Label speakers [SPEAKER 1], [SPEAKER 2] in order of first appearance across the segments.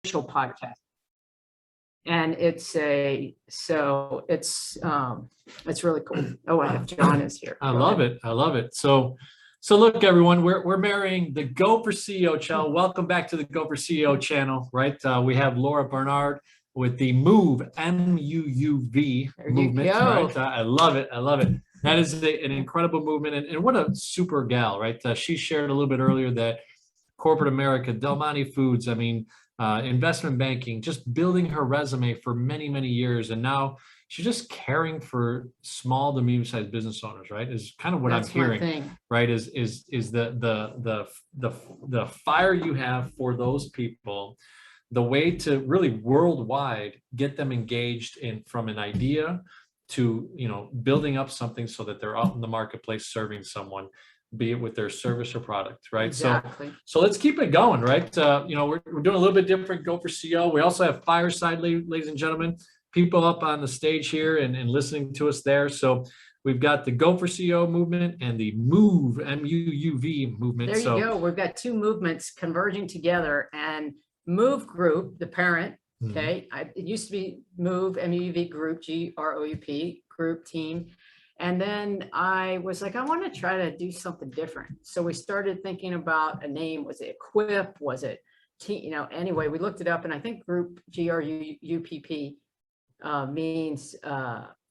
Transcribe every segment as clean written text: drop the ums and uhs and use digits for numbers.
[SPEAKER 1] official podcast. And it's really cool. Oh, I have John is here.
[SPEAKER 2] I love it. I love it. So look, everyone, we're marrying the Go for CEO channel. Welcome back to the Go for CEO channel, right? We have Laura Barnard with the MUUV, MUUV movement, right? I love it. I love it. That is an incredible movement. And what a super gal, right? She shared a little bit earlier that corporate America, Del Monte Foods, I mean, investment banking, just building her resume for many, many years. And now she's just caring for small to medium-sized business owners, right? Is kind of what I'm hearing, right? Is the fire you have for those people, the way to really worldwide get them engaged in from an idea to, building up something so that they're out in the marketplace serving someone, be it with their service or product, right?
[SPEAKER 1] Exactly.
[SPEAKER 2] So let's keep it going, right? We're doing a little bit different Go for CEO. We also have fireside, ladies and gentlemen, people up on the stage here and listening to us there. So we've got the Go for CEO movement and the MUUV, MUUV movement.
[SPEAKER 1] There you go. We've got two movements converging together, and MUUV Group, the parent, okay, it used to be MUUV, MUUV Group, GROUP, group team. And then I was like, I want to try to do something different. So we started thinking about a name. Was it Equip? Was it, anyway, we looked it up, and I think group, GRUPP, means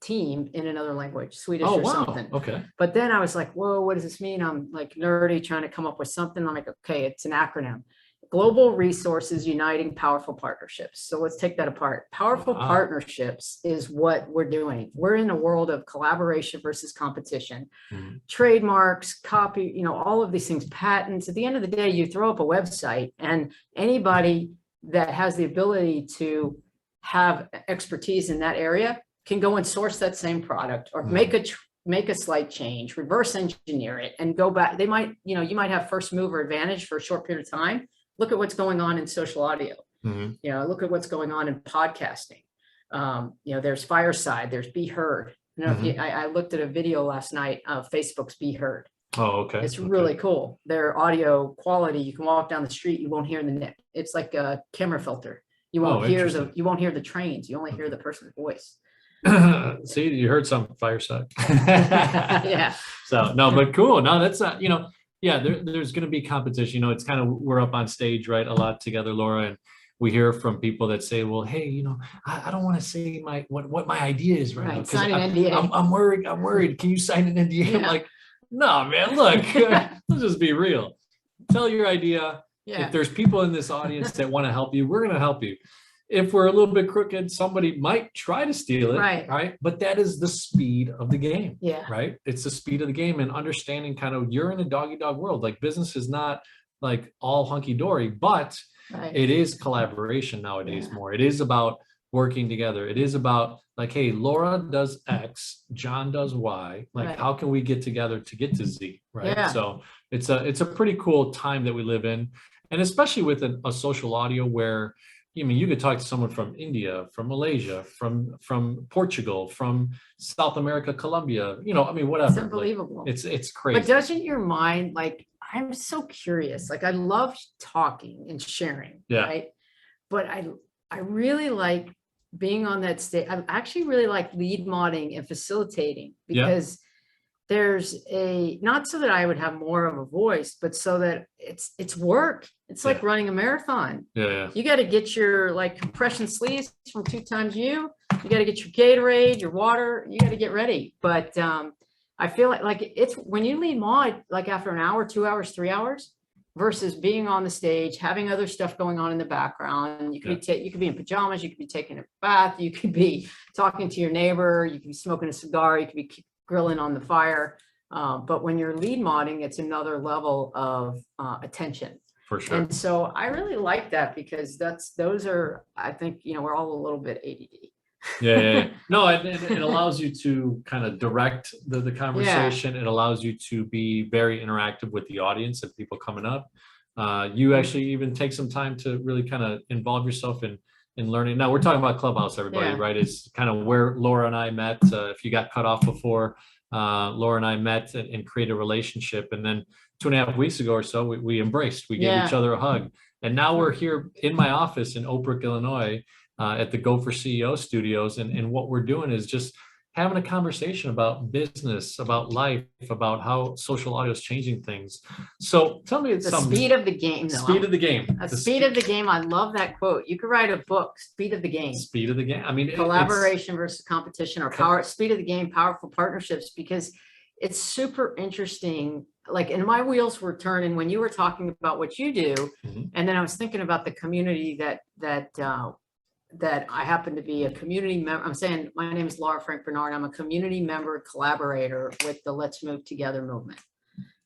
[SPEAKER 1] team in another language, Swedish or something.
[SPEAKER 2] Okay.
[SPEAKER 1] But then I was like, whoa, what does this mean? I'm like nerdy trying to come up with something. I'm like, okay, it's an acronym. Global Resources Uniting Powerful Partnerships. So let's take that apart. Powerful partnerships is what we're doing. We're in a world of collaboration versus competition. Trademarks, copy, all of these things, patents. At the end of the day, you throw up a website, and anybody that has the ability to have expertise in that area can go and source that same product, or make a slight change, reverse engineer it, and go back. They might, you might have first mover advantage for a short period of time. Look at what's going on in social audio. Look at what's going on in podcasting. There's Fireside, there's Be Heard. I looked at a video last night of Facebook's Be Heard.
[SPEAKER 2] Oh, okay.
[SPEAKER 1] It's really cool. Their audio quality, you can walk down the street, you won't hear the nick. It's like a camera filter. You won't hear the trains. You only hear the person's voice.
[SPEAKER 2] See, you heard some Fireside.
[SPEAKER 1] Yeah.
[SPEAKER 2] So no, but cool. No, that's not, yeah, there's going to be competition. It's kind of, we're up on stage, right, a lot together, Laura, and we hear from people that say, well, hey, I don't want to say what my idea is right now, because
[SPEAKER 1] sign an NDA.
[SPEAKER 2] I'm worried. Can you sign an NDA? Yeah. I'm like, no, man, look, let's just be real. Tell your idea. Yeah. If there's people in this audience that want to help you, we're going to help you. If we're a little bit crooked, somebody might try to steal it, right? But that is the speed of the game, right? It's the speed of the game, and understanding kind of you're in a dog-eat-dog world. Like, business is not like all hunky-dory, but it is collaboration nowadays more. It is about working together. It is about like, hey, Laura does X, John does Y. Like, how can we get together to get to Z, right? Yeah. So it's a pretty cool time that we live in, and especially with a social audio where, you could talk to someone from India, from Malaysia, from Portugal, from South America, Colombia, whatever.
[SPEAKER 1] It's unbelievable.
[SPEAKER 2] Like, it's crazy.
[SPEAKER 1] But doesn't your mind, like, I'm so curious. Like, I love talking and sharing, right? But I really like being on that stage. I actually really like lead modding and facilitating, because there's not so that I would have more of a voice, but so that it's work. It's like running a marathon. You got to get your compression sleeves from 2 times you got to get your Gatorade, your water, you got to get ready. But I feel like it's when you lead mod, like after an hour, 2 hours, 3 hours, versus being on the stage, having other stuff going on in the background. You could you could be in pajamas, you could be taking a bath, you could be talking to your neighbor, you could be smoking a cigar, you could be grilling on the fire. But when you're lead modding, it's another level of attention.
[SPEAKER 2] For sure.
[SPEAKER 1] And so I really like that, because those are, I think, we're all a little bit ADD.
[SPEAKER 2] No, it allows you to kind of direct the conversation. It allows you to be very interactive with the audience and people coming up. You actually even take some time to really kind of involve yourself in learning. Now we're talking about Clubhouse, everybody, right? It's kind of where Laura and I met. If you got cut off before, Laura and I met and created a relationship. And then 2.5 weeks ago or so, we embraced, we gave each other a hug. And now we're here in my office in Oak Brook, Illinois, at the Go for CEO studios. And what we're doing is just having a conversation about business, about life, about how social audio is changing things. So tell me
[SPEAKER 1] The speed of the game, though.
[SPEAKER 2] Speed of the game.
[SPEAKER 1] The speed of the game. I love that quote. You could write a book, Speed of the Game.
[SPEAKER 2] Speed of the game. I mean,
[SPEAKER 1] collaboration versus competition, or power, speed of the game, powerful partnerships, because it's super interesting. Like, and my wheels were turning when you were talking about what you do. And then I was thinking about the community that I happen to be a community member. I'm saying my name is Laura Frank Barnard. I'm a community member collaborator with the Let's Move Together movement,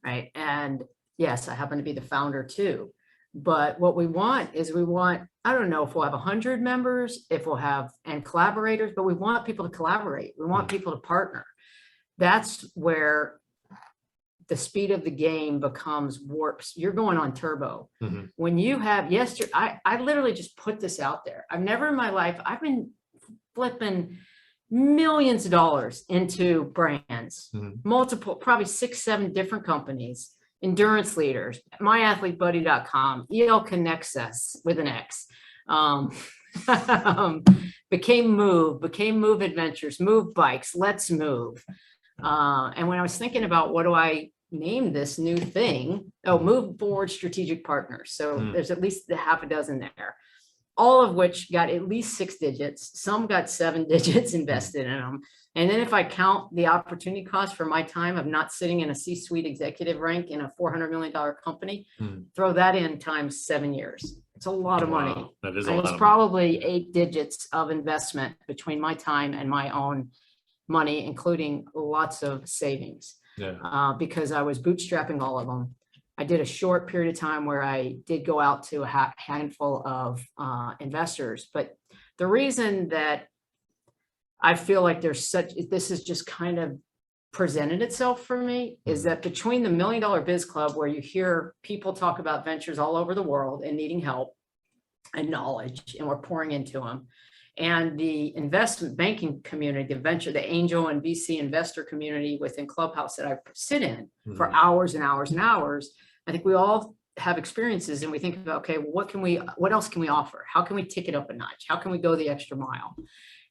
[SPEAKER 1] right? And yes, I happen to be the founder too. But what we want is I don't know if we'll have 100 members, if we'll have, and collaborators, but we want people to collaborate. We want people to partner. That's where the speed of the game becomes warps. You're going on turbo. When you have, I literally just put this out there. I've never in my life, I've been flipping millions of dollars into brands, multiple, probably 6, 7 different companies, endurance leaders, myathletebuddy.com, EL Connects Us with an X, became MUUV Adventures, MUUV Bikes, Let's Move. And when I was thinking about what do I name this new thing, Move Forward Strategic Partners. So there's at least half a dozen there, all of which got at least 6 digits. Some got 7 digits invested in them. And then if I count the opportunity cost for my time of not sitting in a C-suite executive rank in a $400 million company, throw that in times 7 years. It's a lot of money.
[SPEAKER 2] That is a lot.
[SPEAKER 1] It's probably 8 digits of investment between my time and my own money, including lots of savings, because I was bootstrapping all of them. I did a short period of time where I did go out to a handful of investors. But the reason that I feel like this has just kind of presented itself for me is that between the $1 Million Biz Club, where you hear people talk about ventures all over the world and needing help and knowledge, and we're pouring into them, and the investment banking community, the angel and VC investor community within Clubhouse that I sit in for hours and hours and hours, I think we all have experiences, and we think about, okay, what else can we offer? How can we take it up a notch? How can we go the extra mile?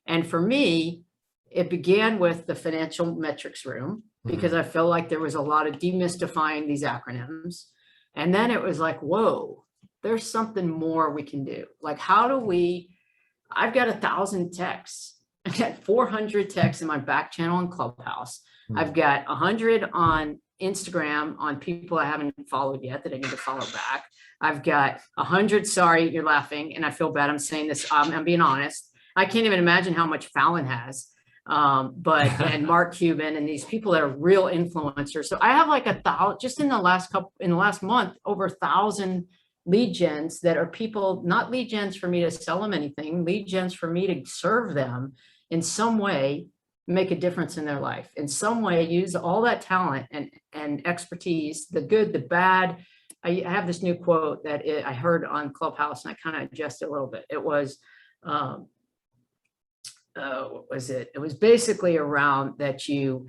[SPEAKER 1] And for me, it began with the financial metrics room, because I feel like there was a lot of demystifying these acronyms. And then it was like, whoa, there's something more we can do. Like, how do I've got 1,000 texts. I've got 400 texts in my back channel in Clubhouse. I've got 100 on Instagram on people I haven't followed yet that I need to follow back. I've got 100, sorry, you're laughing, and I feel bad I'm saying this, I'm being honest. I can't even imagine how much Fallon has, and Mark Cuban and these people that are real influencers. So I have like 1,000, just in the last month, over 1,000 lead gens that are people, not lead gens for me to sell them anything, lead gens for me to serve them in some way, make a difference in their life, in some way, use all that talent and expertise, the good, the bad. I have this new quote that I heard on Clubhouse, and I kind of adjusted a little bit. It was, what was it? It was basically around that you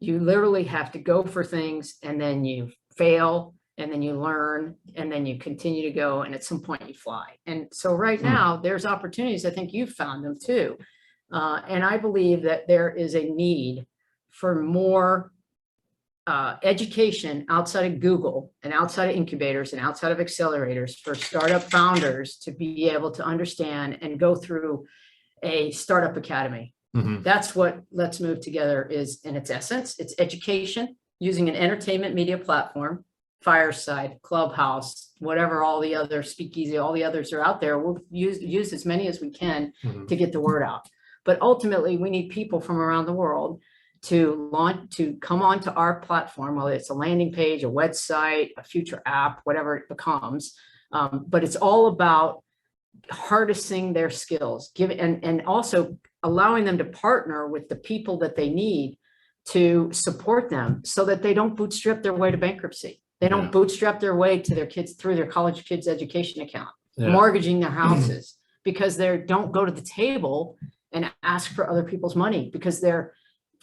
[SPEAKER 1] literally have to go for things, and then you fail, and then you learn, and then you continue to go, and at some point you fly. And so right now there's opportunities. I think you've found them too. And I believe that there is a need for more education outside of Google and outside of incubators and outside of accelerators for startup founders to be able to understand and go through a startup academy. That's what Let's Move Together is in its essence. It's education using an entertainment media platform, Fireside, Clubhouse, whatever, all the other Speakeasy, all the others are out there. We'll use as many as we can to get the word out. But ultimately, we need people from around the world to come onto our platform, whether it's a landing page, a website, a future app, whatever it becomes. But it's all about harnessing their skills, and also allowing them to partner with the people that they need to support them, so that they don't bootstrap their way to bankruptcy. They don't bootstrap their way to their kids through their college kids' education account, mortgaging their houses, because they don't go to the table and ask for other people's money because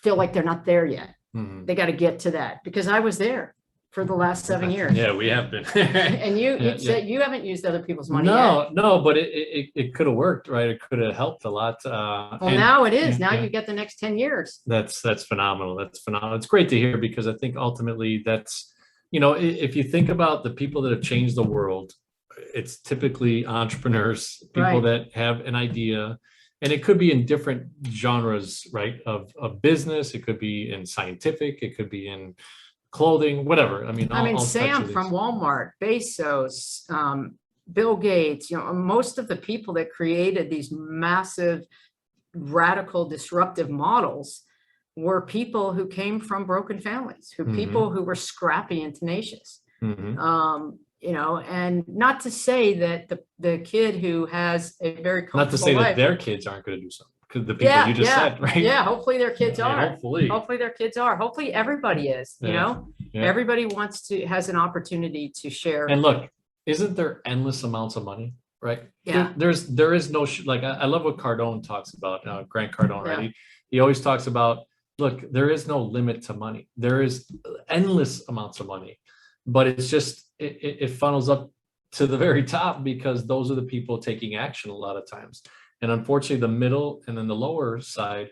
[SPEAKER 1] feel like they're not there yet. They got to get to that, because I was there. for the last 7 years.
[SPEAKER 2] Yeah, we have been.
[SPEAKER 1] And you
[SPEAKER 2] Yeah,
[SPEAKER 1] said you haven't used other people's money
[SPEAKER 2] No,
[SPEAKER 1] yet.
[SPEAKER 2] no, but it could have worked, right? It could have helped a lot.
[SPEAKER 1] Well,
[SPEAKER 2] And
[SPEAKER 1] now it is. Now
[SPEAKER 2] yeah,
[SPEAKER 1] you get the next 10 years.
[SPEAKER 2] that's phenomenal. That's phenomenal. It's great to hear because I think ultimately that's, if you think about the people that have changed the world, it's typically entrepreneurs, people
[SPEAKER 1] Right.
[SPEAKER 2] that have an idea, and it could be in different genres, right? Of business. It could be in scientific. It could be in clothing, whatever. I mean, all types
[SPEAKER 1] Sam
[SPEAKER 2] of things.
[SPEAKER 1] from Walmart, Bezos, Bill Gates, most of the people that created these massive, radical, disruptive models were people who came from broken families, people who were scrappy and tenacious. And not to say that the kid who has a very comfortable
[SPEAKER 2] Not to say
[SPEAKER 1] life,
[SPEAKER 2] that their kids aren't going to do something, because the people you just said, right?
[SPEAKER 1] Yeah, hopefully their kids are.
[SPEAKER 2] Hopefully.
[SPEAKER 1] Hopefully their kids are. Hopefully everybody is,
[SPEAKER 2] Yeah.
[SPEAKER 1] everybody has an opportunity to share.
[SPEAKER 2] And look, isn't there endless amounts of money, right?
[SPEAKER 1] Yeah.
[SPEAKER 2] There is no, like, I love what Cardone talks about, Grant Cardone, right? He always talks about, look, there is no limit to money. There is endless amounts of money, but it's just, it funnels up to the very top because those are the people taking action a lot of times. And unfortunately, the middle and then the lower side,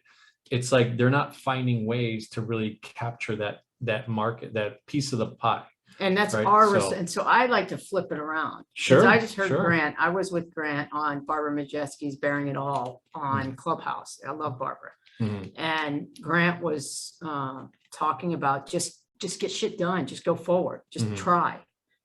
[SPEAKER 2] it's like they're not finding ways to really capture that market, that piece of the pie.
[SPEAKER 1] And that's
[SPEAKER 2] right?
[SPEAKER 1] and so I like to flip it around.
[SPEAKER 2] Sure.
[SPEAKER 1] I just heard
[SPEAKER 2] sure.
[SPEAKER 1] Grant. I was with Grant on Barbara Majeski's Bearing It All on Clubhouse. I love Barbara. And Grant was talking about just get shit done. Just go forward. Just try.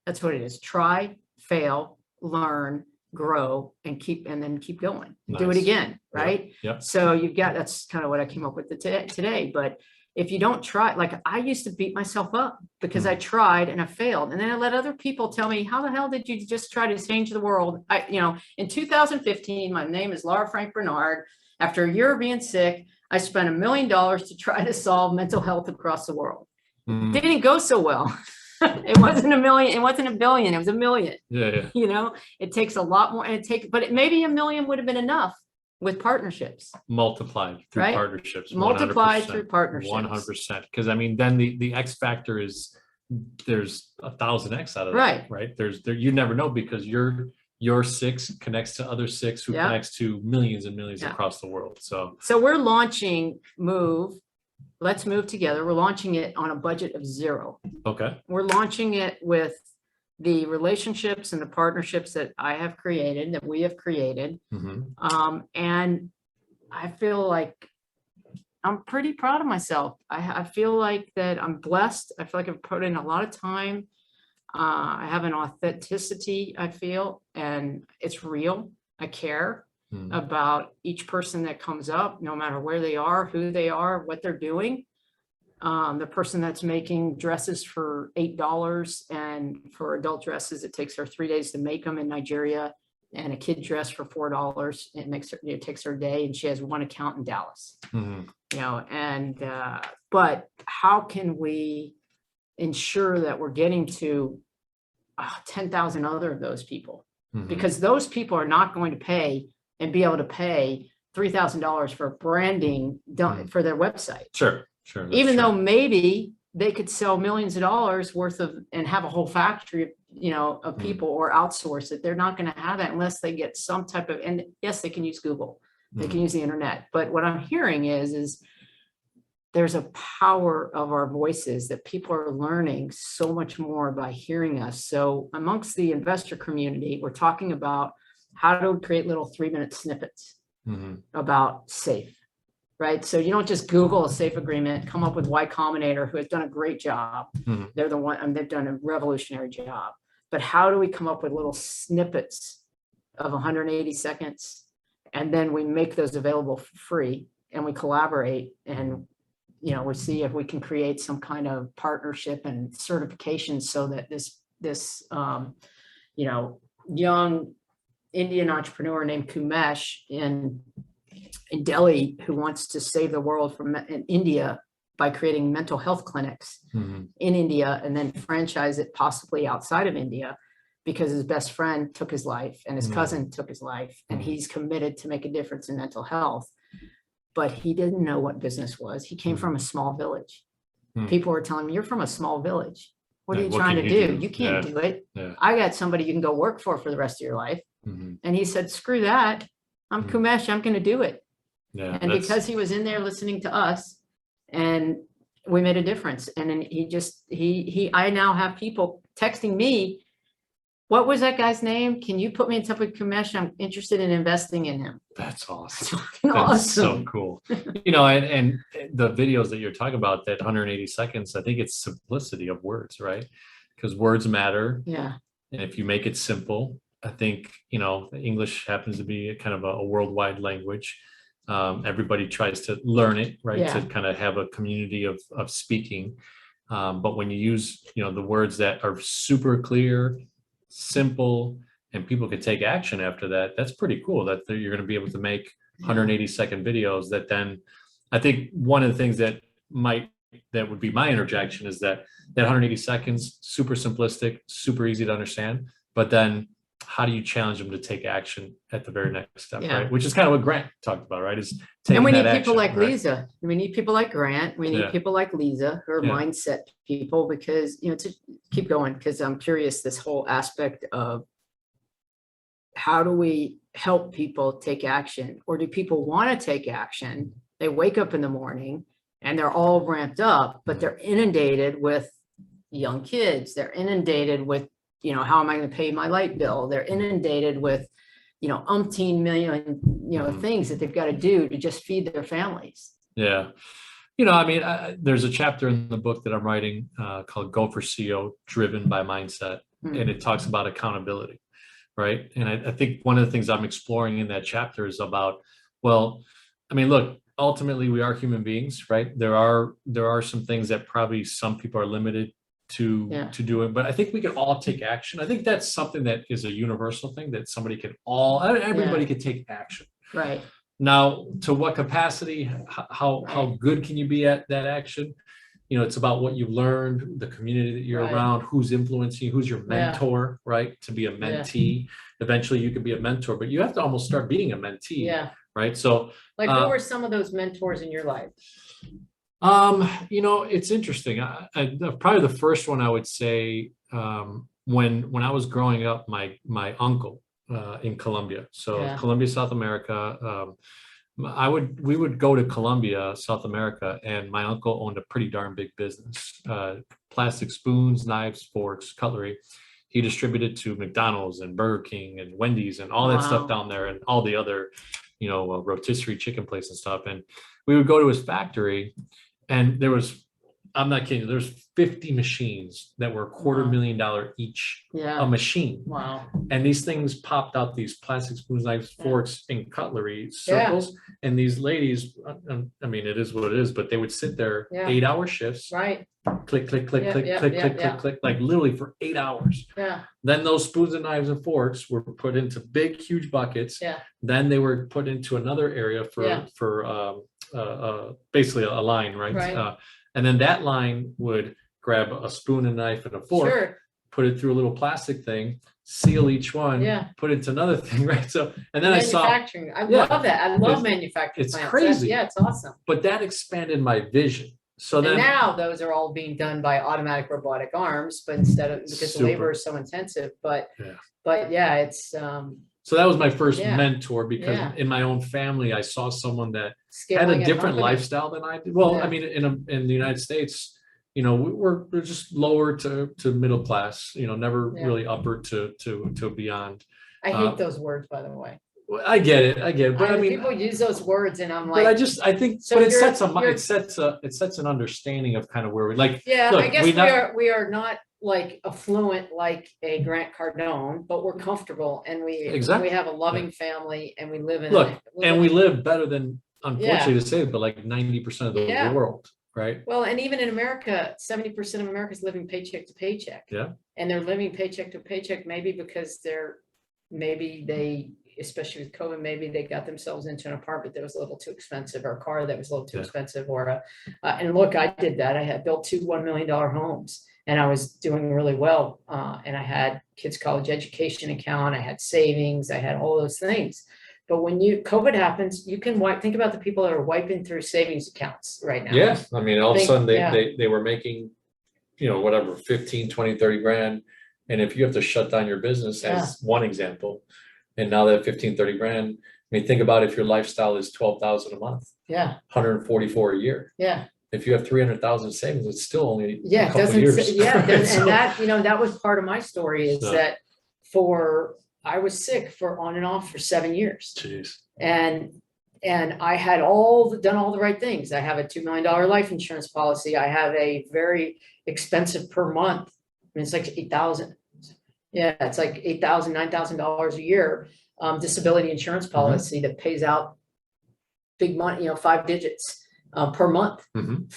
[SPEAKER 1] That's what it is. Try, fail, learn, grow, and then keep going.
[SPEAKER 2] Nice.
[SPEAKER 1] Do it again, right?
[SPEAKER 2] Yep.
[SPEAKER 1] So that's kind of what I came up with today. But if you don't try, like I used to beat myself up because I tried and I failed. And then I let other people tell me, how the hell did you just try to change the world? In 2015, my name is Laura Frank Barnard. After a year of being sick, I spent $1 million to try to solve mental health across the world. Didn't go so well. It wasn't $1 million. It wasn't $1 billion. It was $1 million.
[SPEAKER 2] Yeah.
[SPEAKER 1] It takes a lot more, but maybe $1 million would have been enough with partnerships.
[SPEAKER 2] Multiplied through
[SPEAKER 1] Right?
[SPEAKER 2] partnerships.
[SPEAKER 1] Multiplied through partnerships.
[SPEAKER 2] 100%. Because I mean, then the X factor is there's 1,000X out of that, right? You never know because your 6 connects to other 6 who connects to millions and millions across the world. So
[SPEAKER 1] we're launching MUUV. Let's Move Together. We're launching it on a budget of 0.
[SPEAKER 2] Okay.
[SPEAKER 1] We're launching it with the relationships and the partnerships that I have created, that we have created. And I feel like I'm pretty proud of myself. I feel like that I'm blessed. I feel like I've put in a lot of time. I have an authenticity, I feel, and it's real. I care about each person that comes up, no matter where they are, who they are, what they're doing. The person that's making dresses for $8 and for adult dresses, it takes her 3 days to make them in Nigeria, and a kid dress for $4. It takes her a day, and she has one account in Dallas. But how can we ensure that we're getting to 10,000 other of those people? Because those people are not going to pay and be able to pay $3,000 for branding done for their website.
[SPEAKER 2] Sure.
[SPEAKER 1] Even though maybe they could sell millions of dollars worth of and have a whole factory, of people or outsource it. They're not going to have that unless they get some type of, and yes, they can use Google, they can use the internet. But what I'm hearing is there's a power of our voices that people are learning so much more by hearing us. So amongst the investor community, we're talking about how to create little 3-minute snippets about SAFE, right? So you don't just Google a SAFE agreement, come up with Y Combinator, who has done a great job. They're the one, they've done a revolutionary job. But how do we come up with little snippets of 180 seconds? And then we make those available for free and we collaborate and we see if we can create some kind of partnership and certification so that this young Indian entrepreneur named Kumesh in Delhi, who wants to save the world from in India by creating mental health clinics in India and then franchise it possibly outside of India, because his best friend took his life and his cousin took his life, and he's committed to make a difference in mental health. But he didn't know what business was. He came from a small village. People were telling me, you're from a small village. What are
[SPEAKER 2] And
[SPEAKER 1] you
[SPEAKER 2] what
[SPEAKER 1] trying
[SPEAKER 2] can
[SPEAKER 1] to
[SPEAKER 2] you
[SPEAKER 1] do?
[SPEAKER 2] do?
[SPEAKER 1] You can't
[SPEAKER 2] Yeah.
[SPEAKER 1] do it.
[SPEAKER 2] Yeah.
[SPEAKER 1] I got somebody you can go work for the rest of your life.
[SPEAKER 2] Mhm.
[SPEAKER 1] And he said, screw that. I'm Kumesh. I'm going to do it.
[SPEAKER 2] Yeah.
[SPEAKER 1] And because he was in there listening to us, and we made a difference. And then I now have people texting me, what was that guy's name? Can you put me in touch with Kumesh? I'm interested in investing in him.
[SPEAKER 2] That's awesome.
[SPEAKER 1] That's
[SPEAKER 2] That's so
[SPEAKER 1] awesome.
[SPEAKER 2] cool. You know, and the videos that you're talking about, that 180 seconds, I think it's simplicity of words, right? Because words matter.
[SPEAKER 1] Yeah.
[SPEAKER 2] And if you make it simple, I think, you know, English happens to be a kind of a worldwide language. Everybody tries to learn it, right?
[SPEAKER 1] Yeah.
[SPEAKER 2] To kind of have a community of speaking. But when you use, you know, the words that are super clear, simple, and people can take action after that, that's pretty cool that you're going to be able to make 180-second videos that then, I think one of the things that would be my interjection is that 180 seconds, super simplistic, super easy to understand, but then how do you challenge them to take action at the very next step,
[SPEAKER 1] Yeah.
[SPEAKER 2] right? Which is kind of what Grant talked about, right? Is taking
[SPEAKER 1] And we need
[SPEAKER 2] that
[SPEAKER 1] people
[SPEAKER 2] action,
[SPEAKER 1] like
[SPEAKER 2] right?
[SPEAKER 1] Lisa. We need people like Grant. We need
[SPEAKER 2] Yeah.
[SPEAKER 1] people like Lisa, who are
[SPEAKER 2] Yeah.
[SPEAKER 1] mindset people, because, you know, to keep going, because I'm curious, this whole aspect of how do we help people take action, or do people want to take action? They wake up in the morning and they're all ramped up, but they're inundated with young kids. They're inundated with, you know, how am I going to pay my light bill? They're inundated with, you know, umpteen million, you know, things that they've got to do to just feed their families.
[SPEAKER 2] Yeah. You know, I mean, there's a chapter in the book that I'm writing called Go for CEO, Driven by Mindset. And it talks about accountability, right? And I think one of the things I'm exploring in that chapter is about, well, I mean, look, ultimately we are human beings, right? There are some things that probably some people are limited to doing, but I think we can all take action. I think that's something that is a universal thing that everybody can take action.
[SPEAKER 1] Right.
[SPEAKER 2] Now, to what capacity, how good can you be at that action? You know, it's about what you've learned, the community that you're around, who's influencing you, who's your mentor, right? To be a mentee. Eventually you could be a mentor, but you have to almost start being a mentee.
[SPEAKER 1] Yeah.
[SPEAKER 2] Right. So
[SPEAKER 1] like, who were some of those mentors in your life?
[SPEAKER 2] You know, it's interesting. Probably the first one I would say, when I was growing up, my uncle in Colombia. So Colombia, South America. We would go to Colombia, South America, and my uncle owned a pretty darn big business. Plastic spoons, knives, forks, cutlery. He distributed to McDonald's and Burger King and Wendy's and all that stuff down there, and all the other, you know, rotisserie chicken place and stuff. And we would go to his factory, and there was, I'm not kidding, there's 50 machines that were $250,000 each, a machine.
[SPEAKER 1] Wow.
[SPEAKER 2] And these things popped out, these plastic spoons, knives, forks, and cutlery circles. And these ladies, I mean, it is what it is, but they would sit there 8-hour shifts.
[SPEAKER 1] Right.
[SPEAKER 2] Click, click, click, click, click, click, click, click, like literally for 8 hours.
[SPEAKER 1] Yeah.
[SPEAKER 2] Then those spoons and knives and forks were put into big, huge buckets.
[SPEAKER 1] Yeah.
[SPEAKER 2] Then they were put into another area for basically a line, right? And then that line would grab a spoon and knife and a fork, put it through a little plastic thing, seal each one, put it into another thing, right? So, and then
[SPEAKER 1] manufacturing. I love that. I love manufacturing.
[SPEAKER 2] It's crazy.
[SPEAKER 1] It's awesome.
[SPEAKER 2] But that expanded my vision. So then
[SPEAKER 1] now those are all being done by automatic robotic arms, but instead of, because the labor is so intensive, but it's
[SPEAKER 2] so that was my first mentor, because in my own family, I saw someone that had a different lifestyle than I did. Well, I mean, in the United States, you know, we're just lower to middle class, you know, never really upper to beyond.
[SPEAKER 1] I hate those words, by the way.
[SPEAKER 2] I get it, but I mean,
[SPEAKER 1] people use those words, and I'm like,
[SPEAKER 2] but I think, so but it sets an understanding of kind of where we like.
[SPEAKER 1] Yeah, look, I guess we are not like affluent like a Grant Cardone, but we're comfortable, and we have a loving family, and we live in
[SPEAKER 2] we live better than, unfortunately to say it, but like 90% of the world, right? Well,
[SPEAKER 1] and even in America, 70% of America is living paycheck to paycheck.
[SPEAKER 2] Yeah,
[SPEAKER 1] and they're living paycheck to paycheck, maybe because especially with COVID, maybe they got themselves into an apartment that was a little too expensive, or a car that was a little too expensive, or and look, I did that. I had built 2 $1 million homes, and I was doing really well. And I had kids' college education account, I had savings, I had all those things. But when COVID happens, you can think about the people that are wiping through savings accounts right now.
[SPEAKER 2] Yes, I mean, all of a sudden they were making whatever, 15, 20, 30 grand. And if you have to shut down your business as one example, and now that 15, 30 grand, I mean, think about if your lifestyle is 12,000 a month, 144 a year.
[SPEAKER 1] Yeah.
[SPEAKER 2] If you have 300,000 savings, it's still only a
[SPEAKER 1] it
[SPEAKER 2] couple
[SPEAKER 1] doesn't
[SPEAKER 2] years.
[SPEAKER 1] and that, that was part of my story is that I was sick for on and off for 7 years.
[SPEAKER 2] Jeez.
[SPEAKER 1] And I had done all the right things. I have a $2 million life insurance policy. I have a very expensive per month. I mean, it's like 8,000. Yeah, it's like $8,000, $9,000 a year disability insurance policy that pays out big money, 5 digits per month,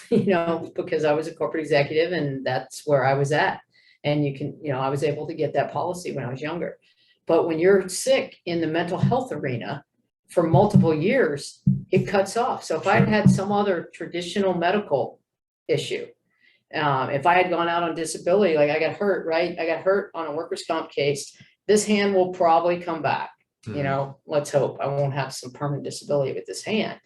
[SPEAKER 1] because I was a corporate executive and that's where I was at. And I was able to get that policy when I was younger. But when you're sick in the mental health arena for multiple years, it cuts off. So if I had some other traditional medical issue, if I had gone out on disability, like I got hurt, right? I got hurt on a workers' comp case. This hand will probably come back. Let's hope I won't have some permanent disability with this hand.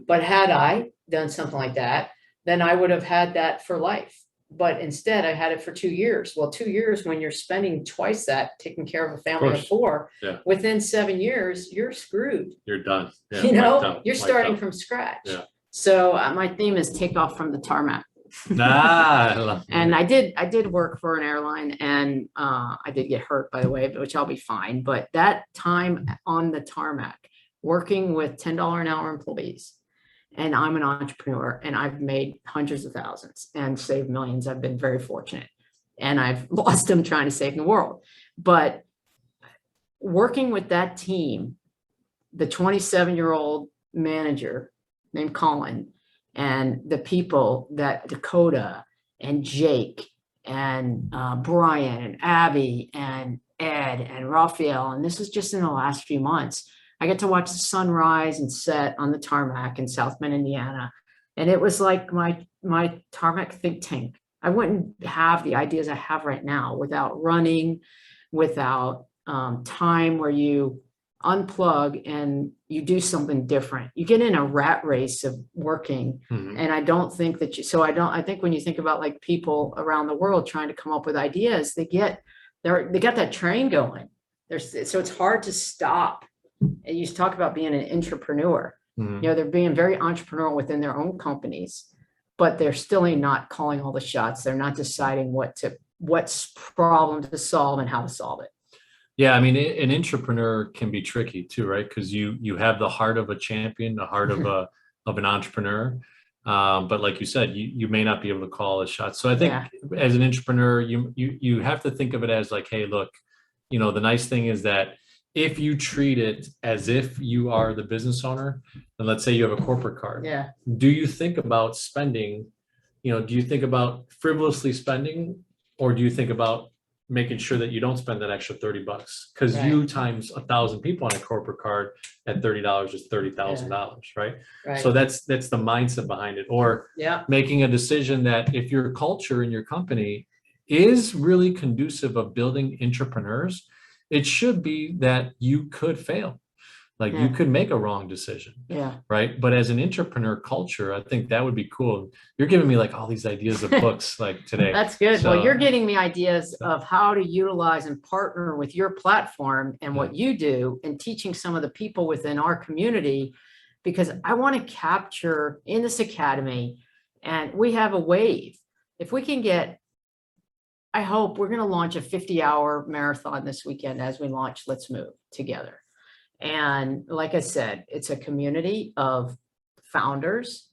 [SPEAKER 1] But had I done something like that, then I would have had that for life. But instead I had it for 2 years. Well, 2 years, when you're spending twice that taking care of a family of 4, within 7 years, you're screwed.
[SPEAKER 2] You're done.
[SPEAKER 1] You're starting from scratch. So my theme is take off from the tarmac. And I did work for an airline, and I did get hurt, by the way, which I'll be fine. But that time on the tarmac, working with $10 an hour employees, and I'm an entrepreneur, and I've made hundreds of thousands and saved millions. I've been very fortunate, and I've lost them trying to save the world. But working with that team, the 27-year-old manager named Colin, and the people that Dakota and Jake and Brian and Abby and Ed and Raphael, and this is just in the last few months, I get to watch the sun rise and set on the tarmac in South Bend, Indiana. And it was like my tarmac think tank. I wouldn't have the ideas I have right now without running, without time where you unplug and you do something different. You get in a rat race of working. And I don't think that I think when you think about like people around the world trying to come up with ideas, they got that train going. So it's hard to stop. And you talk about being an entrepreneur. They're being very entrepreneurial within their own companies, but they're still not calling all the shots. They're not deciding what's problem to solve and how to solve it.
[SPEAKER 2] Yeah, I mean, an entrepreneur can be tricky too, right? Because you have the heart of a champion, the heart of an entrepreneur, but like you said, you may not be able to call the shots. So I think as an entrepreneur, you have to think of it as like, hey, look, the nice thing is that if you treat it as if you are the business owner, and let's say you have a corporate card, do you think about spending? Do you think about frivolously spending, or do you think about making sure that you don't spend that extra $30 because you times 1,000 people on a corporate card at $30 is $30,000, right? So that's the mindset behind it. Or making a decision that if your culture in your company is really conducive of building entrepreneurs, it should be that you could fail. Like you could make a wrong decision. Right. But as an entrepreneur culture, I think that would be cool. You're giving me like all these ideas of books like today.
[SPEAKER 1] That's good. So, well, you're getting me ideas of how to utilize and partner with your platform and what you do, and teaching some of the people within our community, because I want to capture in this academy, and we have a wave. If we can get, I hope we're going to launch a 50-hour marathon this weekend as we launch Let's Move together. And like I said, it's a community of founders,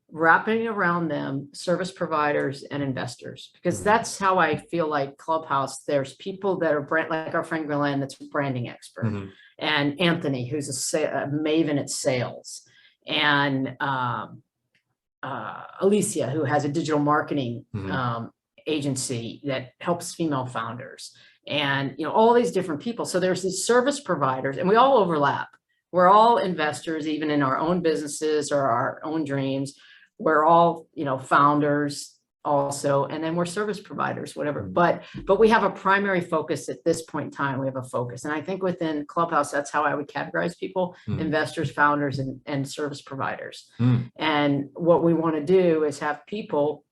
[SPEAKER 1] wrapping around them service providers and investors, because that's how I feel like Clubhouse. There's people that are like our friend Glenn, that's a branding expert, and Anthony, who's a maven at sales, and Alicia, who has a digital marketing agency that helps female founders. And, all these different people. So there's these service providers, and we all overlap. We're all investors, even in our own businesses or our own dreams. We're all, founders also, and then we're service providers, whatever. But we have a primary focus at this point in time. We have a focus. And I think within Clubhouse, that's how I would categorize people: investors, founders, and service providers. And what we want to do is have people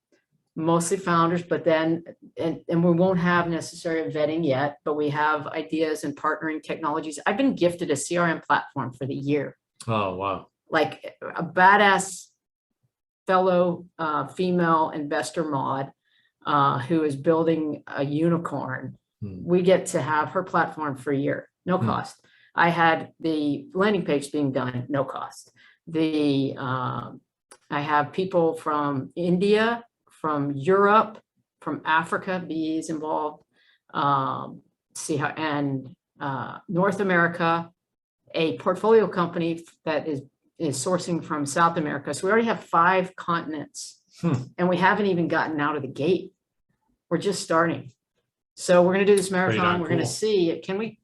[SPEAKER 1] mostly founders, but then, and we won't have necessary vetting yet, but we have ideas and partnering technologies. I've been gifted a CRM platform for the year.
[SPEAKER 2] Oh, wow.
[SPEAKER 1] Like a badass fellow female investor mod who is building a unicorn. We get to have her platform for a year, no cost. I had the landing page being done, no cost. I have people from India, from Europe, from Africa, BE's involved, North America, a portfolio company that is sourcing from South America. So we already have 5 continents and we haven't even gotten out of the gate. We're just starting. So we're going to do this marathon. We're going to see, can we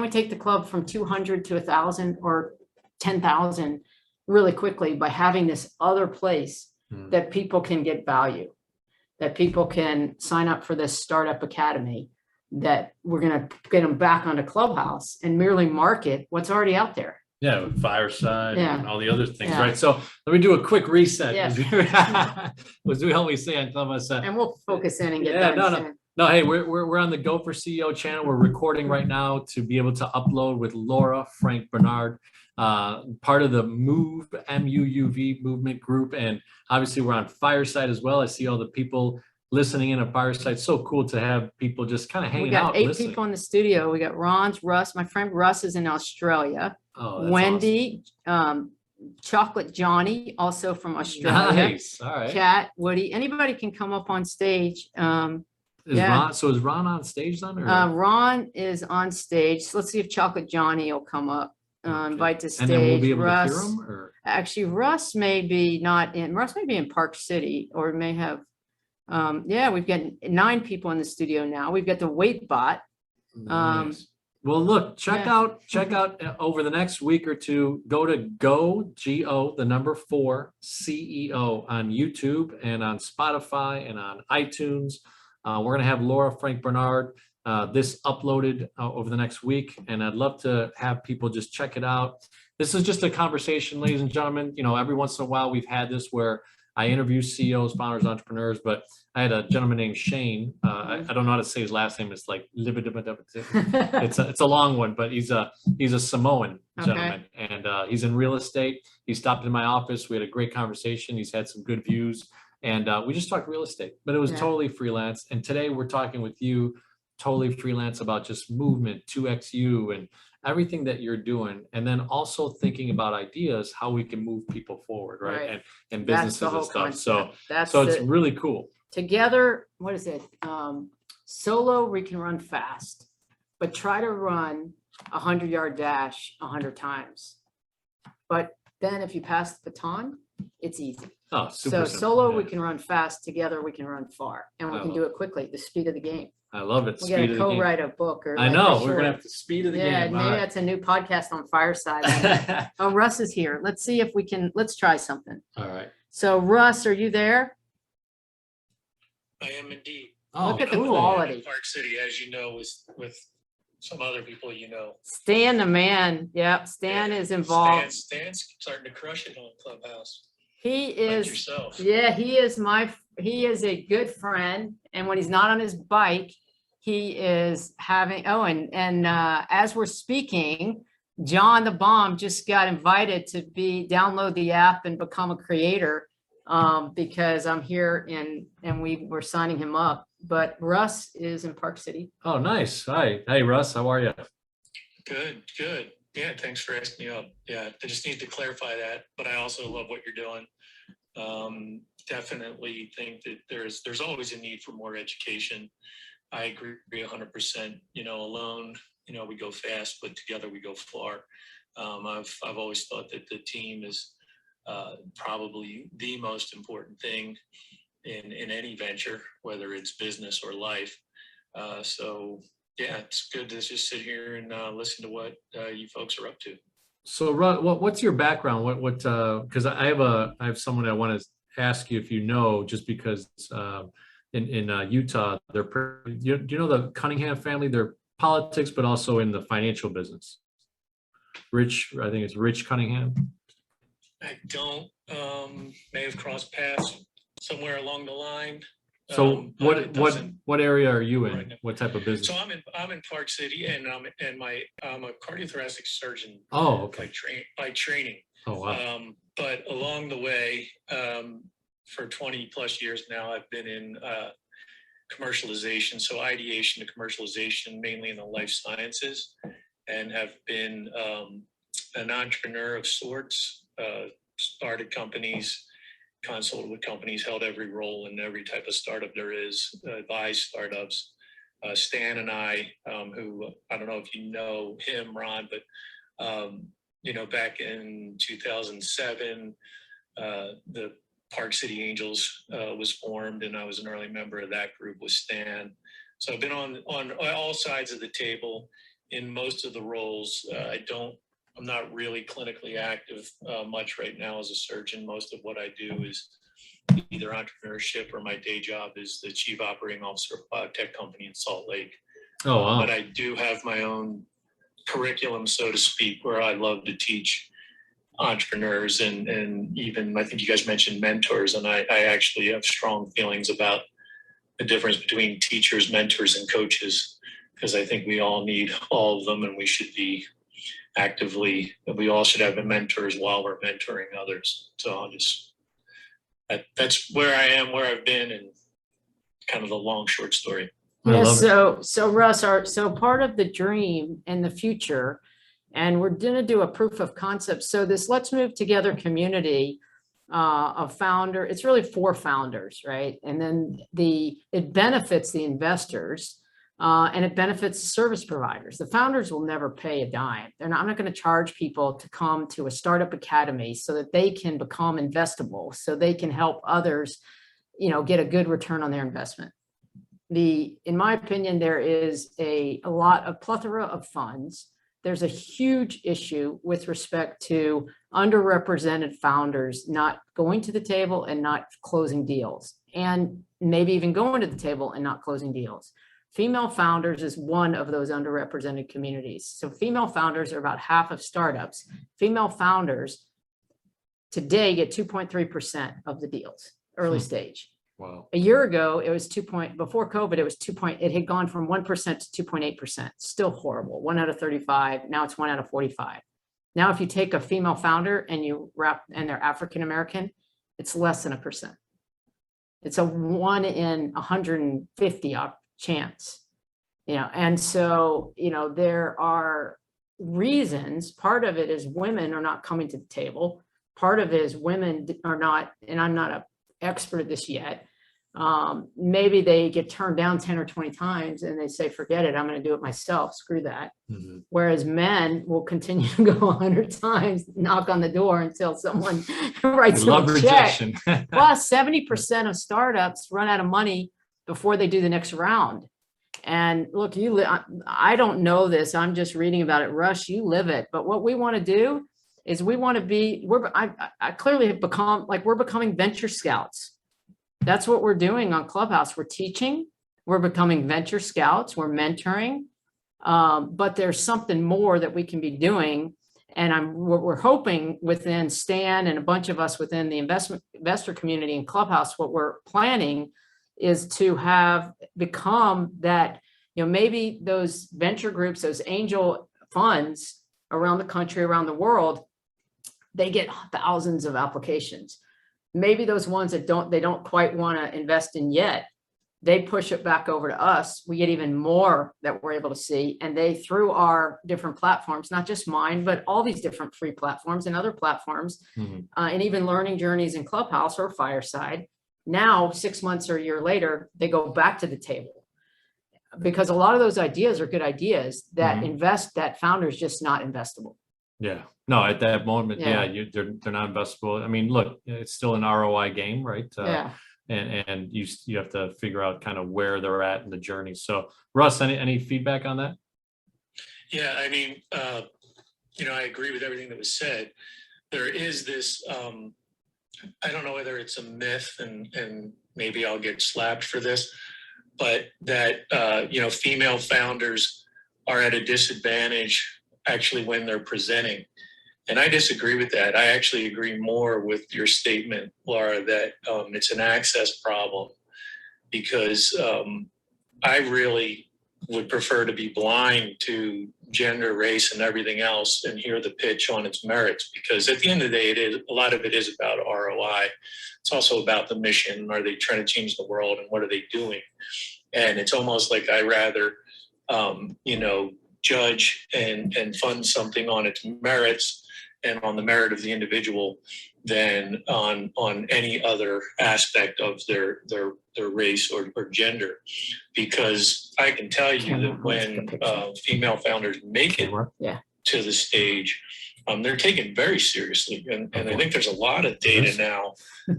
[SPEAKER 1] take the club from 200 to 1,000 or 10,000 really quickly by having this other place that people can get value, that people can sign up for this startup academy, that we're going to get them back onto Clubhouse and merely market what's already out there.
[SPEAKER 2] Yeah, with Fireside and all the other things,
[SPEAKER 1] Yeah.
[SPEAKER 2] right? So let me do a quick reset.
[SPEAKER 1] Yeah.
[SPEAKER 2] Was we always say on Clubhouse.
[SPEAKER 1] And we'll focus in and get
[SPEAKER 2] Yeah,
[SPEAKER 1] done
[SPEAKER 2] no.
[SPEAKER 1] soon.
[SPEAKER 2] No, hey, we're on the Go for CEO channel. We're recording right now to be able to upload with Laura Frank Barnard, part of the MUUV, MUUV movement group. And obviously we're on Fireside as well. I see all the people listening in on Fireside. So cool to have people just kind of hanging out.
[SPEAKER 1] We got 8 people in the studio. We got Russ. My friend Russ is in Australia.
[SPEAKER 2] Oh, that's
[SPEAKER 1] Wendy, Chocolate Johnny, also from Australia.
[SPEAKER 2] Nice. All right.
[SPEAKER 1] Kat, Woody, anybody can come up on stage.
[SPEAKER 2] Is Ron on stage then? Or?
[SPEAKER 1] Ron is on stage. So let's see if Chocolate Johnny will come up. Invite to stage.
[SPEAKER 2] And then we'll be able
[SPEAKER 1] Russ,
[SPEAKER 2] to hear him? Or?
[SPEAKER 1] Actually, Russ may be not in. Russ may be in Park City, or may have. We've got 9 people in the studio now. We've got the weight bot.
[SPEAKER 2] Nice. Well, look, check out over the next week or two, go to GO, the number 4 CEO on YouTube and on Spotify and on iTunes. We're going to have Laura Frank Barnard this uploaded over the next week. And I'd love to have people just check it out. This is just a conversation, ladies and gentlemen. You know, every once in a while we've had this where I interview CEOs, founders, entrepreneurs, but I had a gentleman named Shane. I don't know how to say his last name. It's like it's a long one, but he's a Samoan gentleman, and he's in real estate. He stopped in my office. We had a great conversation. He's had some good views, and we just talked real estate, but it was totally freelance. And today we're talking with you, totally freelance, about just movement, 2XU, and everything that you're doing, and then also thinking about ideas, how we can move people forward, right? And businesses and stuff. So it's really cool.
[SPEAKER 1] Together, what is it? Solo, we can run fast, but try to run a 100-yard dash 100 times. But then if you pass the baton, it's easy.
[SPEAKER 2] Oh, super simple.
[SPEAKER 1] Solo, we can run fast. Together, we can run far, and we can do it quickly. The speed of the game.
[SPEAKER 2] I love it.
[SPEAKER 1] We got to co-write a book, or
[SPEAKER 2] I know we're gonna have the speed of the game.
[SPEAKER 1] Yeah, maybe that's a new podcast on Fireside. Oh, Russ is here. Let's see if we can. Let's try something.
[SPEAKER 2] All right.
[SPEAKER 1] So, Russ, are you there?
[SPEAKER 3] I am indeed.
[SPEAKER 2] Oh,
[SPEAKER 1] look at the
[SPEAKER 2] cool.
[SPEAKER 1] quality.
[SPEAKER 3] Park City, as you know, with some other people you know.
[SPEAKER 1] Stan, the man. Yep, Stan is involved.
[SPEAKER 3] Stan's starting to crush it on Clubhouse.
[SPEAKER 1] He is.
[SPEAKER 3] Like yourself.
[SPEAKER 1] Yeah, he is a good friend, and when he's not on his bike, he is having. Oh, and as we're speaking, John the Bomb just got invited to download the app and become a creator, because I'm here and we were signing him up. But Russ is in Park City.
[SPEAKER 2] Oh, nice. Hi. Hey, Russ. How are you?
[SPEAKER 3] Good. Yeah, thanks for asking me up. Yeah, I just need to clarify that, but I also love what you're doing. Definitely think that there's always a need for more education. I agree 100%. You know, alone, you know, we go fast, but together we go far. I've always thought that the team is probably the most important thing in any venture, whether it's business or life. So yeah, it's good to just sit here and listen to what you folks are up to.
[SPEAKER 2] So, what's your background? Because I have someone I want to ask you if you know, just because in Utah, do you know the Cunningham family? They're politics, but also in the financial business. Rich, I think it's Rich Cunningham.
[SPEAKER 3] I don't. May have crossed paths somewhere along the line.
[SPEAKER 2] So what area are you in?
[SPEAKER 3] Right.
[SPEAKER 2] What type of business?
[SPEAKER 3] So I'm in Park City, and I'm a cardiothoracic surgeon.
[SPEAKER 2] Oh, okay.
[SPEAKER 3] By training.
[SPEAKER 2] Oh, wow.
[SPEAKER 3] But along the way, for 20 plus years now, I've been in commercialization, so ideation to commercialization, mainly in the life sciences, and have been an entrepreneur of sorts. Started companies, consulted with companies, held every role in every type of startup there is, advised startups. Stan and I, who I don't know if you know him, Ron, but back in 2007, the Park City Angels was formed, and I was an early member of that group with Stan. So I've been on all sides of the table in most of the roles. I'm not really clinically active much right now as a surgeon. Most of what I do is either entrepreneurship, or my day job is the chief operating officer of a biotech company in Salt Lake.
[SPEAKER 2] Oh, wow.
[SPEAKER 3] But I do have my own curriculum, so to speak, where I love to teach entrepreneurs and even, I think you guys mentioned mentors, and I actually have strong feelings about the difference between teachers, mentors, and coaches, because I think we all need all of them, and we should be we all should have mentors while we're mentoring others. So that's where I am, where I've been, and kind of the long, short story.
[SPEAKER 1] Yeah, so Russ, so part of the dream and the future, and we're going to do a proof of concept. So this Let's Move Together community of founder, it's really 4 founders, right? And then it benefits the investors and it benefits the service providers. The founders will never pay a dime. I'm not going to charge people to come to a startup academy so that they can become investable, so they can help others, get a good return on their investment. In my opinion, there is a plethora of funds. There's a huge issue with respect to underrepresented founders not going to the table and not closing deals, and maybe even going to the table and not closing deals. Female founders is one of those underrepresented communities. So female founders are about half of startups. Female founders today get 2.3% of the deals, early stage.
[SPEAKER 2] Wow.
[SPEAKER 1] A year ago, it was before COVID, it was it had gone from 1% to 2.8%. Still horrible. 1 out of 35. Now it's 1 out of 45. Now, if you take a female founder and they're African-American, it's less than 1%. It's a 1 in 150 chance, and so, there are reasons. Part of it is women are not coming to the table. Part of it is women are not, and I'm not an expert at this yet. Maybe they get turned down 10 or 20 times and they say, forget it, I'm going to do it myself. Screw that. Mm-hmm. Whereas men will continue to go 100 times, knock on the door until someone writes them a check. Plus 70% of startups run out of money before they do the next round. And look, I don't know this. I'm just reading about it. Rush, you live it. But what we want to do is I clearly have become, we're becoming venture scouts. That's what we're doing on Clubhouse. We're teaching, we're becoming venture scouts, we're mentoring, but there's something more that we can be doing. And we're hoping within Stan and a bunch of us within the investor community in Clubhouse, what we're planning is to have become that, maybe those venture groups, those angel funds around the country, around the world, they get thousands of applications. Maybe those ones that they don't quite want to invest in yet, they push it back over to us. We get even more that we're able to see. And they, through our different platforms, not just mine, but all these different free platforms and other platforms, and even learning journeys in Clubhouse or Fireside, now 6 months or a year later, they go back to the table. Because a lot of those ideas are good ideas that founders just not investable.
[SPEAKER 2] Yeah, no, at that moment, they're not investable. I mean, look, it's still an ROI game, right? And you have to figure out kind of where they're at in the journey. So, Russ, any feedback on that?
[SPEAKER 3] Yeah, I mean, I agree with everything that was said. There is this, I don't know whether it's a myth, and maybe I'll get slapped for this, but that, female founders are at a disadvantage actually when they're presenting. And I disagree with that. I actually agree more with your statement, Laura, that it's an access problem, because I really would prefer to be blind to gender, race, and everything else and hear the pitch on its merits, because at the end of the day, a lot of it is about ROI. It's also about the mission. Are they trying to change the world, and what are they doing? And it's almost like I rather, judge and fund something on its merits and on the merit of the individual than on any other aspect of their race or gender. Because I can tell you that when female founders make it to the stage, they're taken very seriously. And I think there's a lot of data now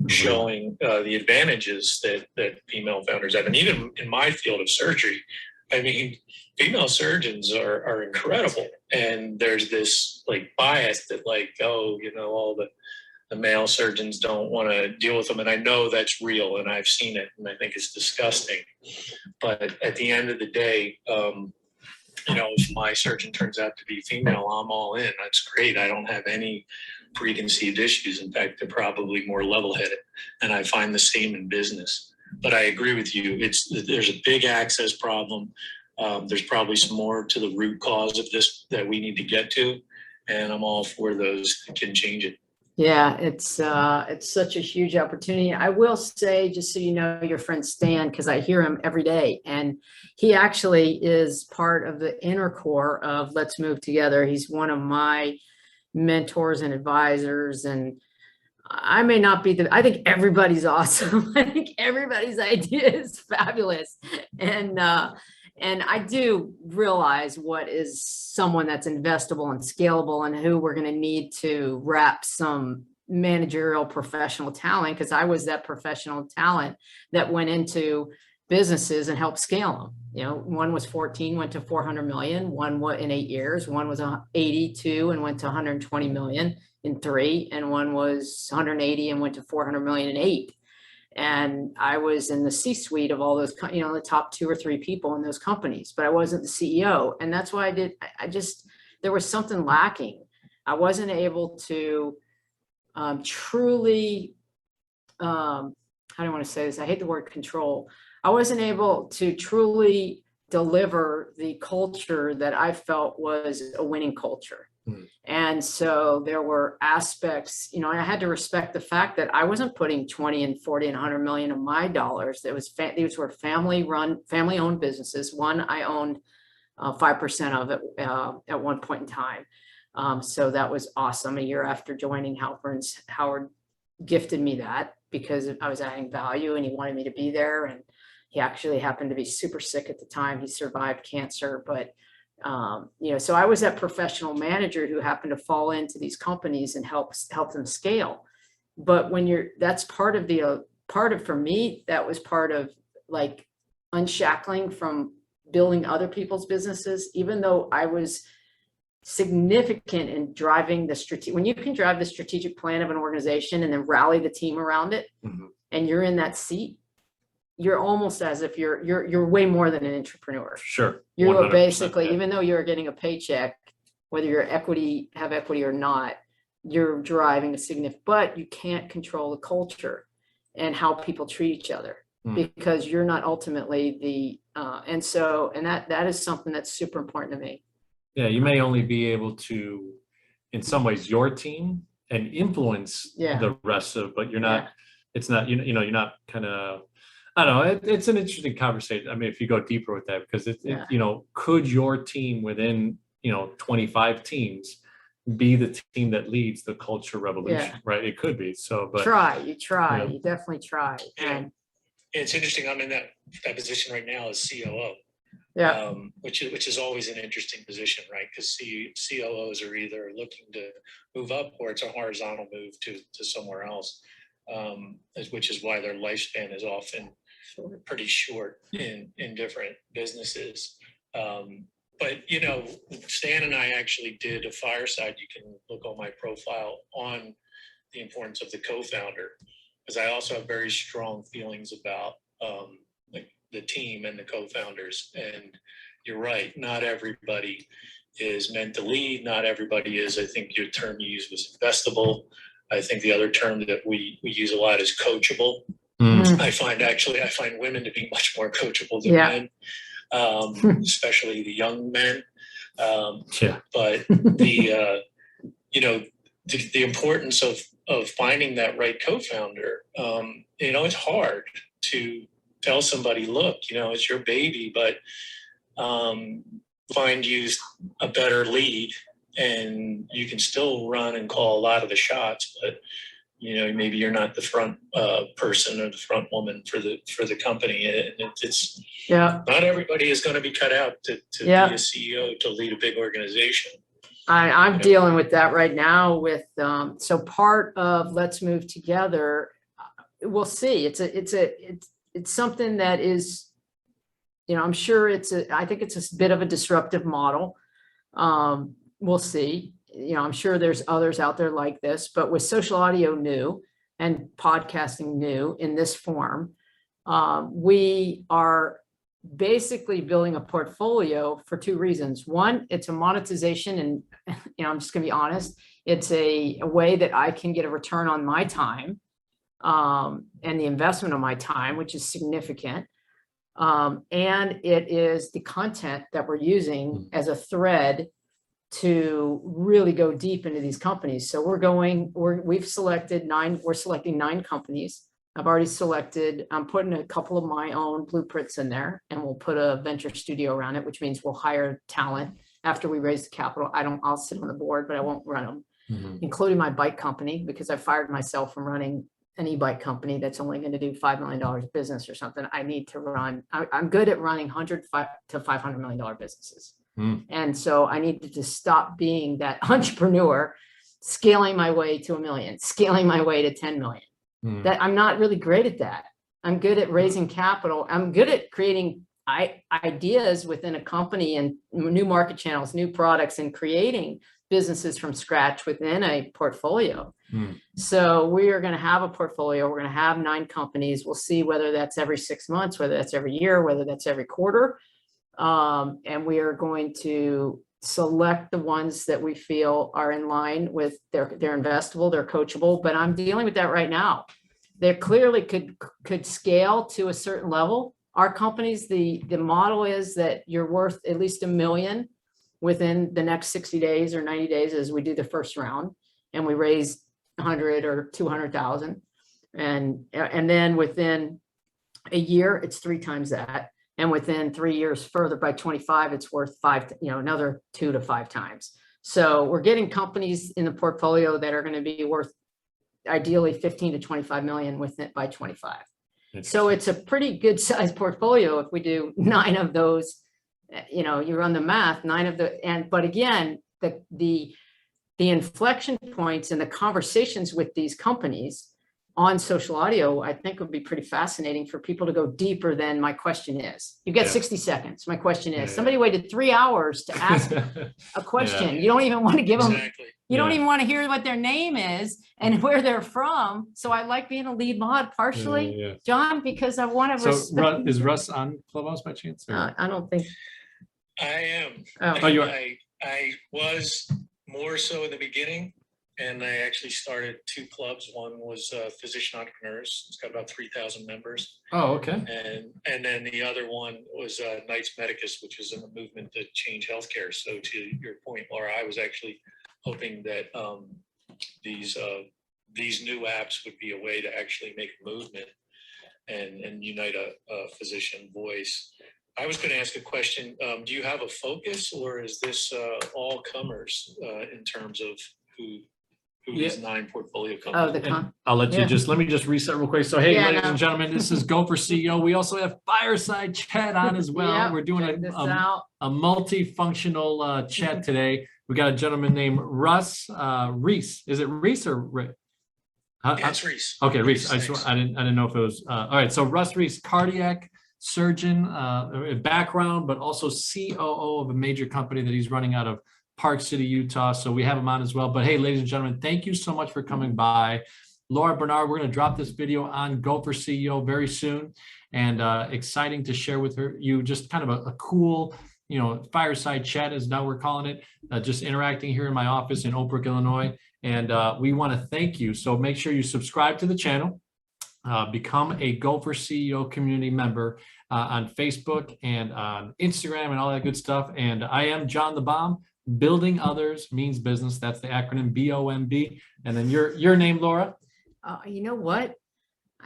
[SPEAKER 3] showing the advantages that female founders have. And even in my field of surgery, I mean, female surgeons are incredible. And there's this like bias that like, oh, all the male surgeons don't want to deal with them. And I know that's real, and I've seen it, and I think it's disgusting. But at the end of the day, if my surgeon turns out to be female, I'm all in. That's great. I don't have any preconceived issues. In fact, they're probably more level-headed. And I find the same in business. But I agree with you. There's a big access problem. There's probably some more to the root cause of this that we need to get to. And I'm all for those that can change it.
[SPEAKER 1] Yeah, it's such a huge opportunity. I will say, just so you know, your friend Stan, because I hear him every day, and he actually is part of the inner core of Let's Move Together. He's one of my mentors and advisors, and I may not be I think everybody's awesome. I think everybody's idea is fabulous. And I do realize what is someone that's investable and scalable, and who we're going to need to wrap some managerial professional talent, because I was that professional talent that went into businesses and helped scale them. One was 14, went to 400 million, one in 8 years, one was 82 and went to 120 million in 3, and one was 180 and went to 400 million in 8. And I was in the C-suite of all those, the top 2 or 3 people in those companies, but I wasn't the CEO. And that's why there was something lacking. I wasn't able to truly, how do I want to say this? I hate the word control. I wasn't able to truly deliver the culture that I felt was a winning culture. And so there were aspects, I had to respect the fact that I wasn't putting 20 and 40 and 100 million of my dollars. These were family owned businesses. One, I owned 5% of it at one point in time. So that was awesome. A year after joining Halpern's, Howard gifted me that because I was adding value and he wanted me to be there. And he actually happened to be super sick at the time. He survived cancer, but so I was that professional manager who happened to fall into these companies and help them scale. But when that's part of for me, that was part of like unshackling from building other people's businesses, even though I was significant in driving when you can drive the strategic plan of an organization and then rally the team around it, and you're in that seat, you're almost as if you're way more than an entrepreneur.
[SPEAKER 2] Sure.
[SPEAKER 1] You're basically, even though you're getting a paycheck, whether you're have equity or not, you're driving a significant, but you can't control the culture and how people treat each other because you're not ultimately and that is something that's super important to me.
[SPEAKER 2] Yeah. You may only be able to, in some ways, your team and influence the rest of, but you're not, it's not, you're not kind of, I don't know. It's an interesting conversation. I mean, if you go deeper with that, because could your team within, 25 teams be the team that leads the culture revolution, right? It could be. So, but
[SPEAKER 1] you definitely try. And
[SPEAKER 3] it's interesting. I'm in that position right now as COO. Which is always an interesting position, right? Because COOs are either looking to move up or it's a horizontal move to somewhere else, which is why their lifespan is often pretty short in different businesses. But, Stan and I actually did a fireside. You can look on my profile on the importance of the co-founder, because I also have very strong feelings about the team and the co-founders. And you're right, not everybody is meant to lead. Not everybody is. I think your term you used was investable. I think the other term that we use a lot is coachable. I find women to be much more coachable than men, especially the young men. But the the importance of finding that right co-founder, it's hard to tell somebody, look, it's your baby, but find you a better lead, and you can still run and call a lot of the shots, but maybe you're not the front person or the front woman for the company. And it's not everybody is going to be cut out to be a CEO, to lead a big organization.
[SPEAKER 1] I'm dealing with that right now with, so part of Let's Move Together, we'll see. It's something that is, I'm sure I think it's a bit of a disruptive model. We'll see. I'm sure there's others out there like this, but with social audio new and podcasting new in this form, we are basically building a portfolio for two reasons. One, it's a monetization, and I'm just gonna be honest, it's a way that I can get a return on my time and the investment of my time, which is significant. And it is the content that we're using as a thread to really go deep into these companies. So we're selecting 9 companies. I've already selected, I'm putting a couple of my own blueprints in there, and we'll put a venture studio around it, which means we'll hire talent after we raise the capital. I'll sit on the board, but I won't run them, including my bike company, because I fired myself from running an e-bike company that's only going to do $5 million of business or something. I need to run, I'm good at running $100 to $500 million businesses. And so I needed to stop being that entrepreneur, scaling my way to $1 million, scaling my way to 10 million. That I'm not really great at that. I'm good at raising capital. I'm good at creating ideas within a company and new market channels, new products, and creating businesses from scratch within a portfolio. So we are going to have a portfolio. We're going to have 9 companies. We'll see whether that's every 6 months, whether that's every year, whether that's every quarter. And we are going to select the ones that we feel are in line with they're investable, they're coachable, but I'm dealing with that right now. They clearly could scale to a certain level. Our companies, the model is that you're worth at least $1 million within the next 60 days or 90 days as we do the first round, and we raise 100 or 200,000. And then within a year, it's 3 times that. And within 3 years further, by 25, it's worth another 2 to 5 times. So we're getting companies in the portfolio that are going to be worth ideally 15 to 25 million with it by 25. So it's a pretty good sized portfolio. If we do 9 of those, you run the math, 9 of but again, the inflection points and the conversations with these companies on social audio, I think would be pretty fascinating for people to go deeper than my question is. You've got 60 seconds. My question is, somebody waited 3 hours to ask a question. You don't even want to give them, you don't even want to hear what their name is and where they're from. So I like being a lead mod partially, John, because I want to.
[SPEAKER 2] So is Russ on Clubhouse by chance?
[SPEAKER 1] I don't think.
[SPEAKER 3] I am.
[SPEAKER 2] Oh, you are.
[SPEAKER 3] I was more so in the beginning. And I actually started 2 clubs. One was Physician Entrepreneurs. It's got about 3,000 members.
[SPEAKER 2] Oh, okay.
[SPEAKER 3] And then the other one was Knights Medicus, which is a movement to change healthcare. So to your point, Laura, I was actually hoping that these new apps would be a way to actually make a movement and unite a physician voice. I was going to ask a question. Do you have a focus, or is this all comers in terms of who these 9 portfolio companies?
[SPEAKER 2] I'll let you let me just reset real quick. So, hey, ladies and gentlemen, this is Go for CEO. We also have Fireside Chat on as well. We're doing a multifunctional chat today. We got a gentleman named Russ Reese. Is it Reese or Rick?
[SPEAKER 3] It's Reese.
[SPEAKER 2] Okay, Reese. I didn't know if it was. All right. So Russ Reese, cardiac surgeon background, but also COO of a major company that he's running out of Park City, Utah. So we have him on as well. But hey, ladies and gentlemen, thank you so much for coming by. Laura Barnard, we're going to drop this video on Go for CEO very soon, and exciting to share with you just kind of a cool, fireside chat is now we're calling it, just interacting here in my office in Oak Brook, Illinois. And we want to thank you. So make sure you subscribe to the channel, become a Gopher CEO community member on Facebook and on Instagram and all that good stuff. And I am John the Bomb. Building Others Means Business. That's the acronym BOMB. And then your name, Laura?
[SPEAKER 1] You know what?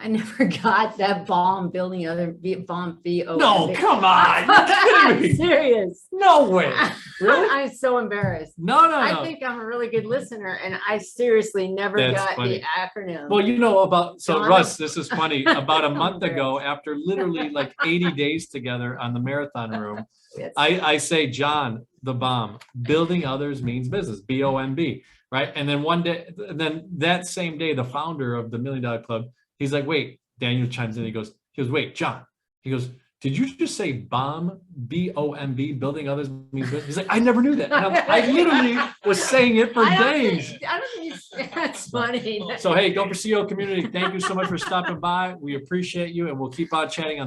[SPEAKER 1] I never got that bomb building other bomb BOMB.
[SPEAKER 2] No, come on. You're kidding me.
[SPEAKER 1] I'm serious.
[SPEAKER 2] No way. Really?
[SPEAKER 1] I'm so embarrassed.
[SPEAKER 2] No.
[SPEAKER 1] I think I'm a really good listener, and I seriously never
[SPEAKER 2] That's
[SPEAKER 1] got
[SPEAKER 2] funny.
[SPEAKER 1] the acronym.
[SPEAKER 2] Well, so
[SPEAKER 1] John-
[SPEAKER 2] Russ, this is funny. About a month ago, after literally like 80 days together on the marathon room,
[SPEAKER 1] Yes.
[SPEAKER 2] I say, John the Bomb, Building Others Means Business, BOMB, right? And then one day, then that same day, the founder of the $1 Million Club, he's like, wait, Daniel chimes in. He goes, wait, John. He goes, did you just say bomb, B-O-M-B, Building Others Means Business? He's like, I never knew that. And I literally was saying it for days.
[SPEAKER 1] I don't think that's funny.
[SPEAKER 2] So, hey, Gopher CEO community, thank you so much for stopping by. We appreciate you, and we'll keep on chatting on the